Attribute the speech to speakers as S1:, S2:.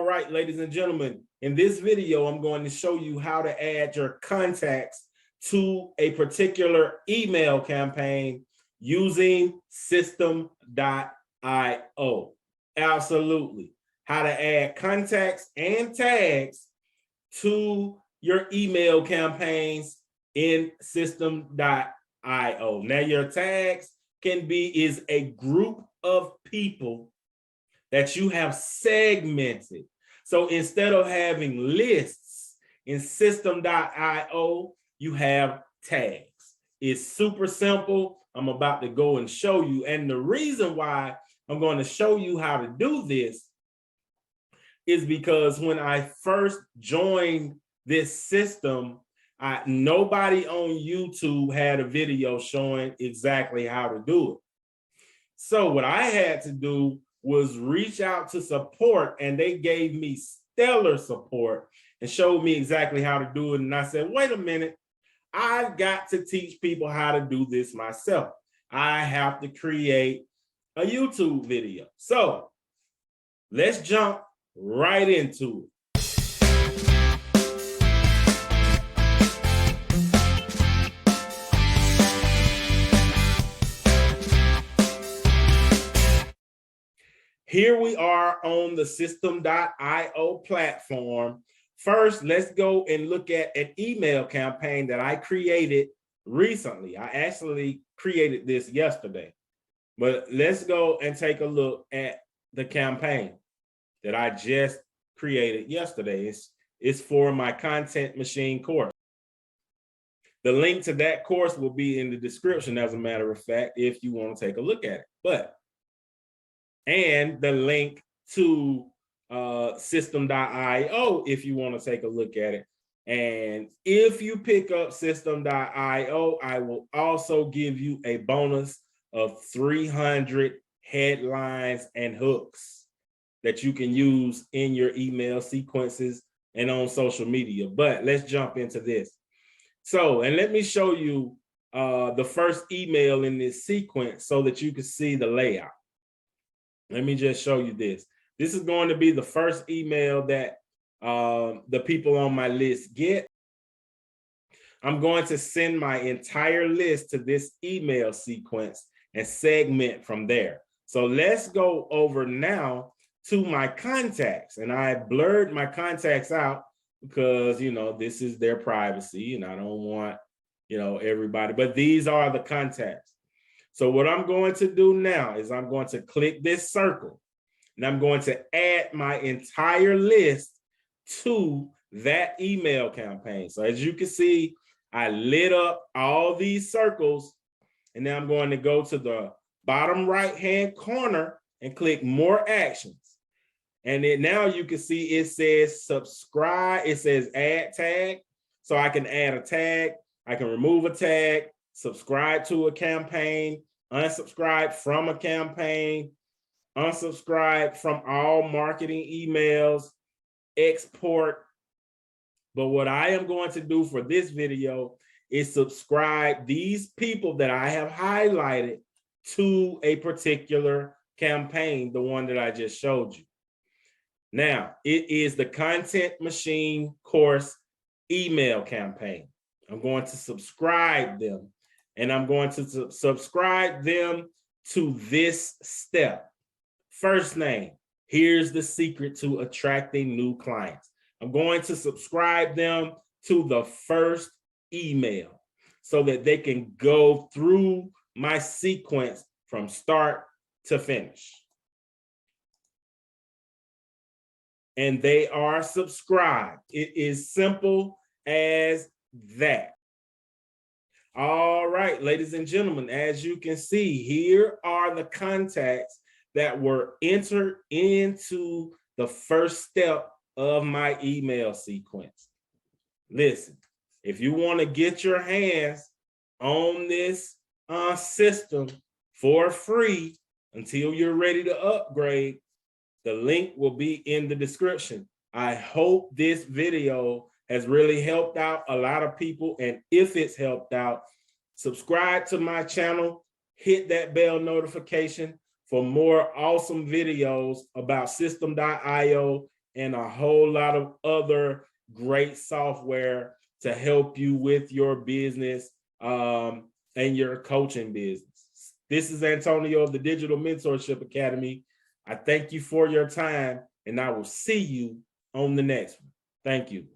S1: right, ladies and gentlemen, in this video, I'm going to show you how to add your contacts to a particular email campaign using system.io. Absolutely. How to add contacts and tags to your email campaigns in system.io. Now, your tags is a group of people that you have segmented. So instead of having lists in system.io, you have tags. It's super simple. I'm about to go and show you. And the reason why I'm going to show you how to do this is because when I first joined this system, nobody on YouTube had a video showing exactly how to do it. So what I had to do was reach out to support, and they gave me stellar support and showed me exactly how to do it. And I said, wait a minute, I've got to teach people how to do this myself. I have to create a YouTube video. So let's jump right into it. Here we are on the system.io platform. First, let's go and look at an email campaign that I created recently. I actually created this yesterday, but let's go and take a look at the campaign that I just created yesterday. It's for my Content Machine course. The link to that course will be in the description, as a matter of fact, if you want to take a look at it. And the link to system.io if you want to take a look at it. And if you pick up system.io, I will also give you a bonus of 300 headlines and hooks that you can use in your email sequences and on social media. But let's jump into this. So, and let me show you the first email in this sequence so that you can see the layout. Let me just show you this. This is going to be the first email that the people on my list get. I'm going to send my entire list to this email sequence and segment from there. So let's go over now to my contacts. And I blurred my contacts out because, you know, this is their privacy and I don't want, you know, everybody, but these are the contacts. So what I'm going to do now is I'm going to click this circle and I'm going to add my entire list to that email campaign. So as you can see, I lit up all these circles, and now I'm going to go to the bottom right-hand corner and click more actions. And then now you can see it says subscribe. It says add tag. So I can add a tag. I can remove a tag, subscribe to a campaign, unsubscribe from a campaign, unsubscribe from all marketing emails, export. But what I am going to do for this video is subscribe these people that I have highlighted to a particular campaign, the one that I just showed you. Now, it is the Content Machine course email campaign. I'm going to subscribe them. And I'm going to subscribe them to this step. First name, here's the secret to attracting new clients. I'm going to subscribe them to the first email so that they can go through my sequence from start to finish. And they are subscribed. It is simple as that. All right, ladies and gentlemen, as you can see, here are the contacts that were entered into the first step of my email sequence. Listen, if you want to get your hands on this system for free until you're ready to upgrade, the link will be in the description. I hope this video has really helped out a lot of people. And if it's helped out, subscribe to my channel, hit that bell notification for more awesome videos about system.io and a whole lot of other great software to help you with your business and your coaching business. This is Antonio of the Digital Mentorship Academy. I thank you for your time, and I will see you on the next one. Thank you.